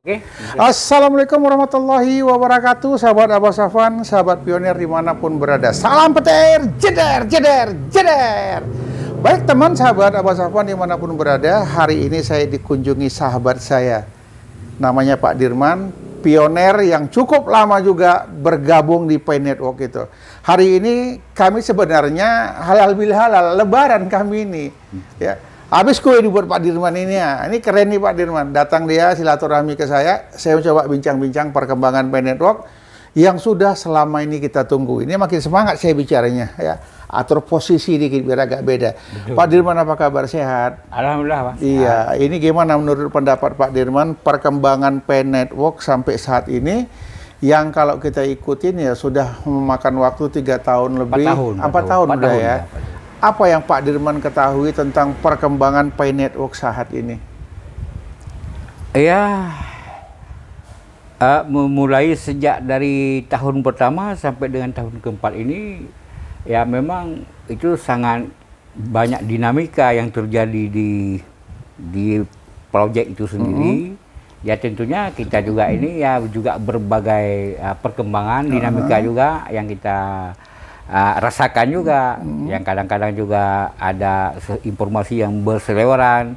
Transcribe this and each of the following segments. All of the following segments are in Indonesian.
Oke. Assalamualaikum warahmatullahi wabarakatuh, sahabat Abah Safwan, sahabat pionir dimanapun berada. Salam petir, jeder, jeder, jeder. Baik teman sahabat Abah Safwan dimanapun berada, hari ini saya dikunjungi sahabat saya. Namanya Pak Dirman, pionir yang cukup lama juga bergabung di Pi Network itu. Hari ini kami sebenarnya halal bil halal, lebaran kami ini. Ya. Habis kue dibuat Pak Dirman ini ya. Ini keren nih Pak Dirman. Datang dia silaturahmi ke saya coba bincang-bincang perkembangan Pi Network yang sudah selama ini kita tunggu. Ini makin semangat saya bicaranya ya. Atur posisi dikit biar agak beda. Betul. Pak Dirman apa kabar, sehat? Alhamdulillah Pak. Iya, ini gimana menurut pendapat Pak Dirman perkembangan Pi Network sampai saat ini yang kalau kita ikutin ya sudah memakan waktu 3 tahun lebih. 4 tahun udah ya. Apa yang Pak Dirman ketahui tentang perkembangan Pi Network saat ini? Ya, mulai sejak dari tahun pertama sampai dengan tahun keempat ini, ya memang itu sangat banyak dinamika yang terjadi di proyek itu sendiri. Ya tentunya kita juga ini ya juga berbagai perkembangan dinamika juga yang kita rasakan juga, yang kadang-kadang juga ada informasi yang berseliweran,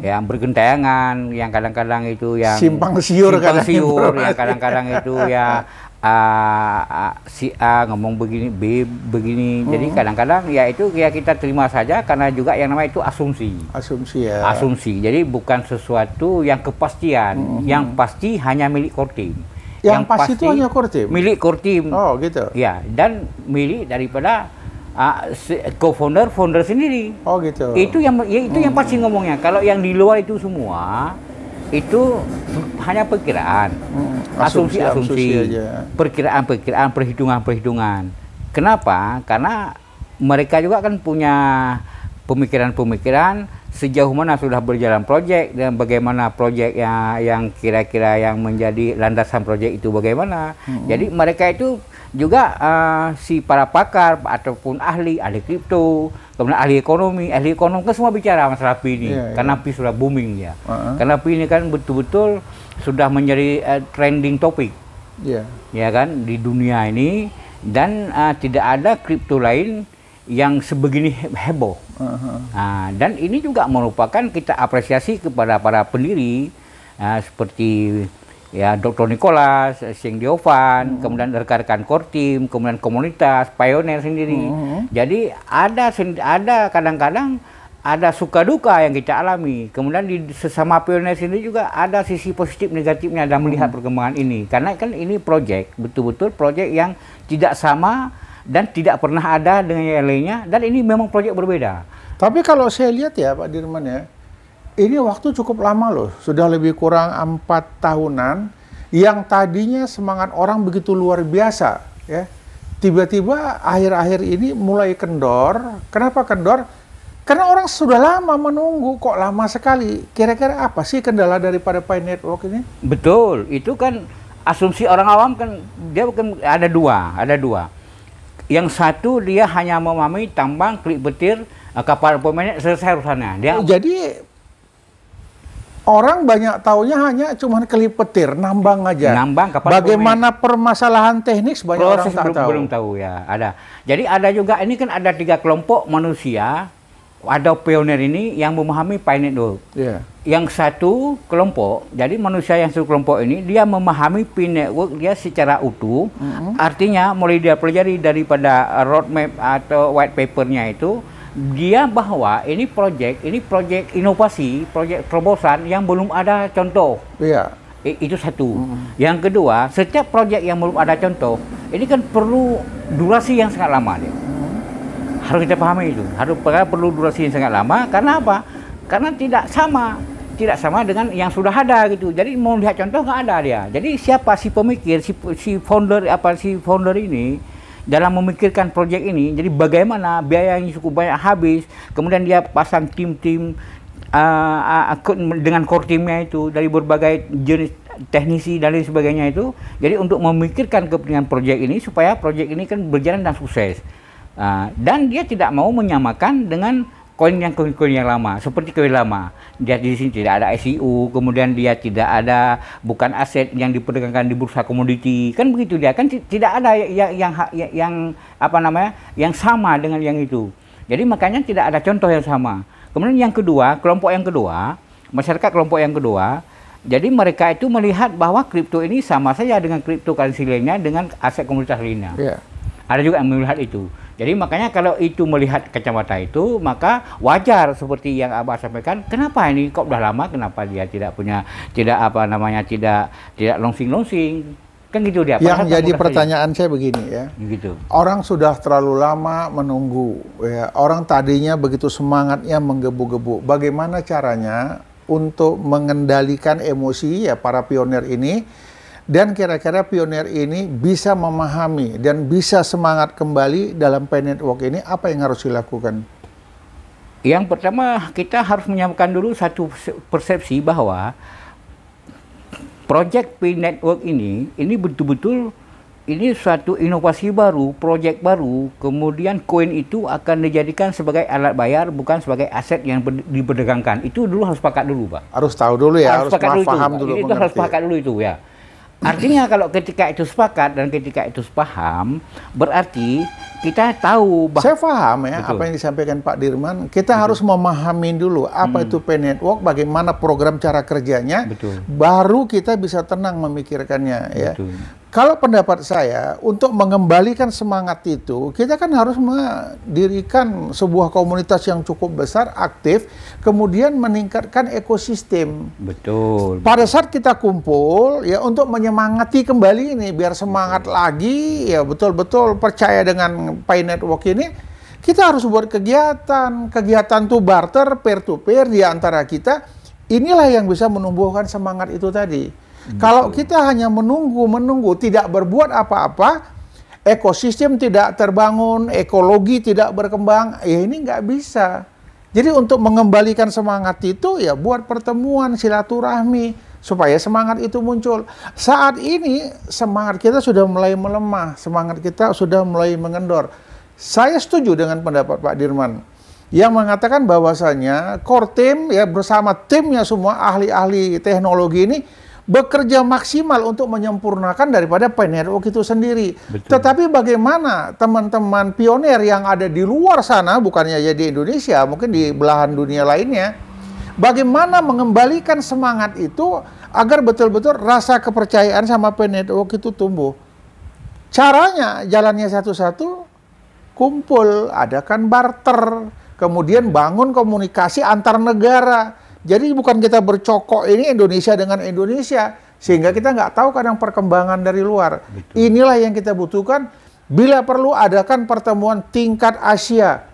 yang bergentayangan, yang kadang-kadang itu yang simpang siur, yang kadang-kadang itu ya si A ngomong begini, B begini, jadi kadang-kadang ya itu ya kita terima saja karena juga yang namanya itu asumsi. Asumsi ya. Asumsi, jadi bukan sesuatu yang kepastian, yang pasti hanya milik Kortim. Yang pasti itu hanya Kortim? Milik Kortim. Oh gitu? Ya, dan milik daripada founder sendiri. Oh gitu? Itu yang yang pasti ngomongnya. Kalau yang di luar itu semua, itu hanya perkiraan. Asumsi-asumsi. Perkiraan-perkiraan, perhitungan-perhitungan. Kenapa? Karena mereka juga kan punya pemikiran-pemikiran sejauh mana sudah berjalan proyek dan bagaimana proyek yang kira-kira yang menjadi landasan proyek itu bagaimana. Jadi mereka itu juga si para pakar ataupun ahli kripto, kemudian ahli ekonomi kan semua bicara masalah Pi ini. Karena Pi sudah booming ya. Karena Pi ini kan betul-betul sudah menjadi trending topik. Ya kan di dunia ini, dan tidak ada kripto lain yang sebegini heboh. Nah, dan ini juga merupakan kita apresiasi kepada para pendiri seperti ya Dr. Nicholas, Sheng Diovan, kemudian rekan-rekan Kortim, kemudian komunitas pionir sendiri. Jadi ada kadang-kadang ada suka duka yang kita alami. Kemudian di sesama pionir sendiri juga ada sisi positif negatifnya dalam melihat perkembangan ini. Karena kan ini proyek, betul-betul proyek yang tidak sama dan tidak pernah ada dengan yang lainnya, dan ini memang proyek berbeda. Tapi kalau saya lihat ya Pak Dirman ya, ini waktu cukup lama loh, sudah lebih kurang 4 tahunan, yang tadinya semangat orang begitu luar biasa ya, tiba-tiba akhir-akhir ini mulai kendor. Kenapa kendor? Karena orang sudah lama menunggu, kok lama sekali. Kira-kira apa sih kendala daripada Pi Network ini? Betul, itu kan asumsi orang awam kan, dia bukan ada dua. Yang satu dia hanya memahami tambang, klik petir, kapal pemain, selesai urusannya. Jadi orang banyak taunya hanya cuma klik petir, nambang aja. Nambang, kapal bagaimana pemain. Permasalahan teknis banyak orang belum tahu ya. Ada. Jadi ada juga, ini kan ada 3 kelompok manusia, ada pionir ini yang memahami Pi Network. Yang satu kelompok, jadi manusia yang satu kelompok ini dia memahami Pi Network dia secara utuh. Artinya mulai dia pelajari daripada roadmap atau white papernya itu, dia bahwa ini proyek inovasi, proyek terobosan yang belum ada contoh. Itu satu. Yang kedua, setiap proyek yang belum ada contoh, ini kan perlu durasi yang sangat lama dia. Harus kita pahami itu, perlu durasi yang sangat lama. Karena apa? Karena tidak sama dengan yang sudah ada gitu. Jadi mau lihat contoh nggak ada dia. Jadi siapa si pemikir, si founder ini dalam memikirkan proyek ini, jadi bagaimana biaya yang cukup banyak habis, kemudian dia pasang tim-tim dengan core timnya itu dari berbagai jenis teknisi dan lain sebagainya itu. Jadi untuk memikirkan kepentingan proyek ini supaya proyek ini kan berjalan dan sukses. Dan dia tidak mau menyamakan dengan koin yang lama, seperti koin lama. Dia di sini tidak ada ICU, kemudian dia tidak ada, bukan aset yang diperdagangkan di bursa komoditi, kan begitu dia, kan tidak ada yang apa namanya, yang sama dengan yang itu. Jadi makanya tidak ada contoh yang sama. Kemudian yang kedua, masyarakat kelompok yang kedua, jadi mereka itu melihat bahwa kripto ini sama saja dengan cryptocurrency lainnya, dengan aset komoditas lainnya. Yeah. Ada juga yang melihat itu. Jadi makanya kalau itu melihat kacamata itu, maka wajar seperti yang Abah sampaikan. Kenapa ini kok udah lama? Kenapa dia tidak longsing-longsing? Kan gitu dia. Yang jadi pertanyaan saya begini ya. Gitu. Orang sudah terlalu lama menunggu. Ya. Orang tadinya begitu semangatnya menggebu-gebu. Bagaimana caranya untuk mengendalikan emosi ya para pionir ini? Dan kira-kira pionir ini bisa memahami dan bisa semangat kembali dalam Pi Network ini, apa yang harus dilakukan? Yang pertama, kita harus menyamakan dulu satu persepsi bahwa proyek Pi Network ini betul-betul ini suatu inovasi baru, proyek baru, kemudian koin itu akan dijadikan sebagai alat bayar, bukan sebagai aset yang diperdagangkan. Itu dulu harus sepakat dulu, Pak. Harus tahu dulu ya, harus paham dulu. Itu harus sepakat dulu itu ya. Artinya kalau ketika itu sepakat dan ketika itu sepaham, berarti kita tahu bahwa... Saya paham ya, betul, apa yang disampaikan Pak Dirman. Kita harus memahami dulu apa itu Pi Network, bagaimana program cara kerjanya, betul, baru kita bisa tenang memikirkannya. Ya. Kalau pendapat saya, untuk mengembalikan semangat itu, kita kan harus mendirikan sebuah komunitas yang cukup besar, aktif, kemudian meningkatkan ekosistem. Betul. Pada saat kita kumpul, ya untuk menyemangati kembali ini, biar semangat lagi, ya betul-betul percaya dengan Pi Network ini, kita harus buat kegiatan. Kegiatan tuh barter, peer-to-peer di antara kita. Inilah yang bisa menumbuhkan semangat itu tadi. Kalau kita hanya menunggu, tidak berbuat apa-apa, ekosistem tidak terbangun, ekologi tidak berkembang, ya ini nggak bisa. Jadi untuk mengembalikan semangat itu, ya buat pertemuan, silaturahmi, supaya semangat itu muncul. Saat ini, semangat kita sudah mulai melemah, semangat kita sudah mulai mengendor. Saya setuju dengan pendapat Pak Dirman, yang mengatakan bahwasanya core team, ya bersama timnya semua, ahli-ahli teknologi ini, bekerja maksimal untuk menyempurnakan daripada Pi Network itu sendiri. Betul. Tetapi bagaimana teman-teman pionir yang ada di luar sana, bukannya ya di Indonesia, mungkin di belahan dunia lainnya, bagaimana mengembalikan semangat itu agar betul-betul rasa kepercayaan sama Pi Network itu tumbuh. Caranya, jalannya satu-satu, kumpul, adakan barter, kemudian bangun komunikasi antar negara. Jadi bukan kita bercokok ini Indonesia dengan Indonesia, sehingga kita nggak tahu kadang perkembangan dari luar. Betul. Inilah yang kita butuhkan. Bila perlu adakan pertemuan tingkat Asia,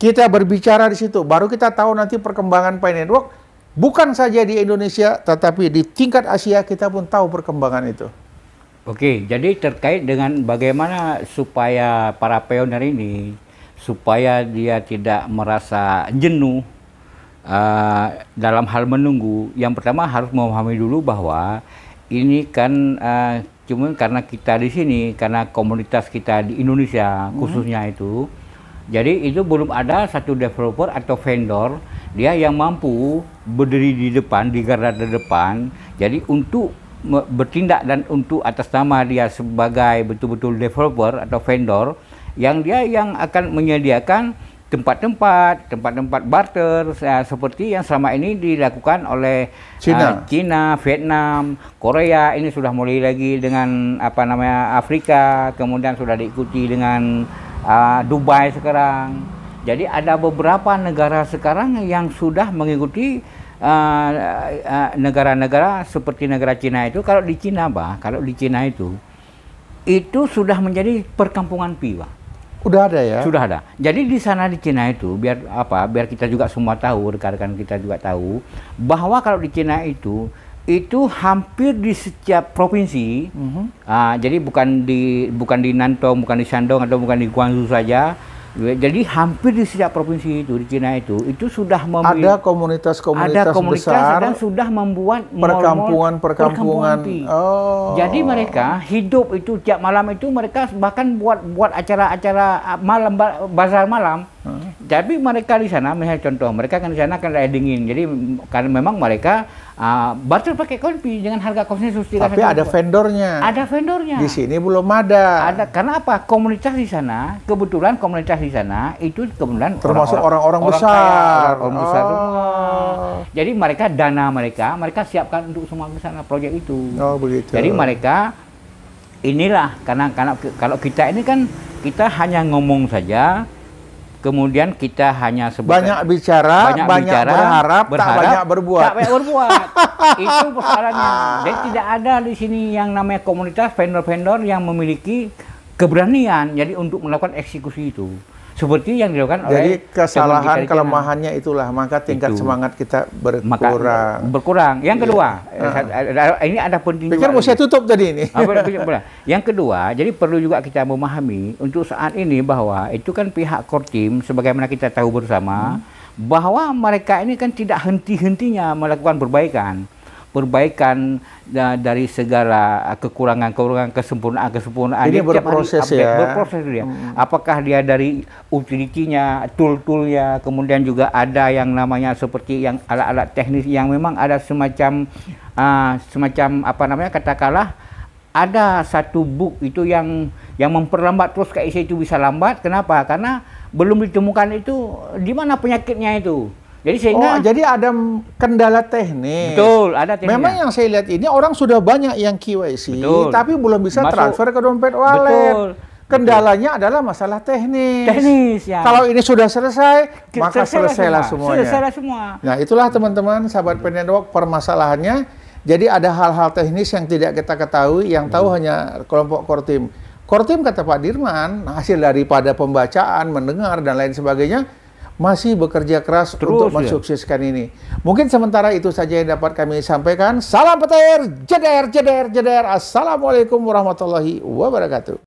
kita berbicara di situ, baru kita tahu nanti perkembangan Pi Network. Bukan saja di Indonesia, tetapi di tingkat Asia kita pun tahu perkembangan itu. Oke, jadi terkait dengan bagaimana supaya para pionir ini, supaya dia tidak merasa jenuh, dalam hal menunggu, yang pertama harus memahami dulu bahwa ini kan cuma karena kita di sini, karena komunitas kita di Indonesia khususnya itu, jadi itu belum ada satu developer atau vendor dia yang mampu berdiri di depan, di garda terdepan, jadi untuk bertindak dan untuk atas nama dia sebagai betul-betul developer atau vendor yang dia yang akan menyediakan tempat-tempat barter seperti yang selama ini dilakukan oleh China, Vietnam, Korea. Ini sudah mulai lagi dengan Afrika, kemudian sudah diikuti dengan Dubai sekarang. Jadi ada beberapa negara sekarang yang sudah mengikuti negara-negara seperti negara China itu. Kalau di China, itu sudah menjadi perkampungan Pi, Pak. Udah ada ya? Sudah ada. Jadi di sana di Cina itu biar kita juga semua tahu, rekan-rekan kita juga tahu bahwa kalau di Cina itu hampir di setiap provinsi. Jadi bukan di Nantong, bukan di Shandong atau bukan di Guangzhou saja. Jadi hampir di setiap provinsi itu di Cina itu sudah ada komunitas-komunitas besar dan sudah membuat perkampungan. Oh. Jadi mereka hidup itu tiap malam itu mereka bahkan buat acara-acara malam, bazar malam. Tapi mereka di sana, misalnya contoh, mereka kan di sana kan ada dingin. Jadi karena memang mereka barter pakai konfi dengan harga konsensus. Tapi ada vendornya. Ada vendornya. Di sini belum ada. Ada, karena apa? Komunitas di sana, kebetulan komunitas di sana itu kemudian termasuk orang-orang besar. Orang besar semua. Jadi mereka dana mereka siapkan untuk semua ke sana proyek itu. Oh begitu. Jadi mereka inilah karena kalau kita ini kan kita hanya ngomong saja. Kemudian kita hanya banyak bicara, berharap, tak banyak berbuat. Tak banyak berbuat. Itu persoalannya. Jadi tidak ada di sini yang namanya komunitas vendor-vendor yang memiliki keberanian jadi untuk melakukan eksekusi itu. Seperti yang dilakukan oleh kesalahan kelemahannya itulah, maka tingkat semangat kita berkurang. Yang kedua, ini ada penting. Pikir mau saya tutup tadi ini. Yang kedua, jadi perlu juga kita memahami untuk saat ini bahwa itu kan pihak Kortim, sebagaimana kita tahu bersama, bahwa mereka ini kan tidak henti-hentinya melakukan perbaikan dari segala kekurangan, kesempurnaan. Ini berproses ya. Berproses dia. Apakah dia dari utility-nya, tool-toolnya, kemudian juga ada yang namanya seperti yang alat-alat teknis yang memang ada semacam apa namanya, katakanlah ada satu book itu yang memperlambat terus KIC itu bisa lambat. Kenapa? Karena belum ditemukan itu di mana penyakitnya itu. Jadi sehingga jadi ada kendala teknis. Betul, ada teknis. Memang yang saya lihat ini orang sudah banyak yang KYC, tapi belum bisa transfer ke dompet wallet. Betul. Kendalanya adalah masalah teknis. Ya. Kalau ini sudah selesai, maka selesailah semuanya. Selesailah semua. Nah, itulah teman-teman, sahabat Penetwork, permasalahannya. Jadi ada hal-hal teknis yang tidak kita ketahui, yang tahu hanya kelompok Kortim. Kortim, kata Pak Dirman, hasil daripada pembacaan, mendengar, dan lain sebagainya, masih bekerja keras untuk mensukseskan ini. Mungkin sementara itu saja yang dapat kami sampaikan. Salam petir, jeder, jeder, jeder. Assalamualaikum warahmatullahi wabarakatuh.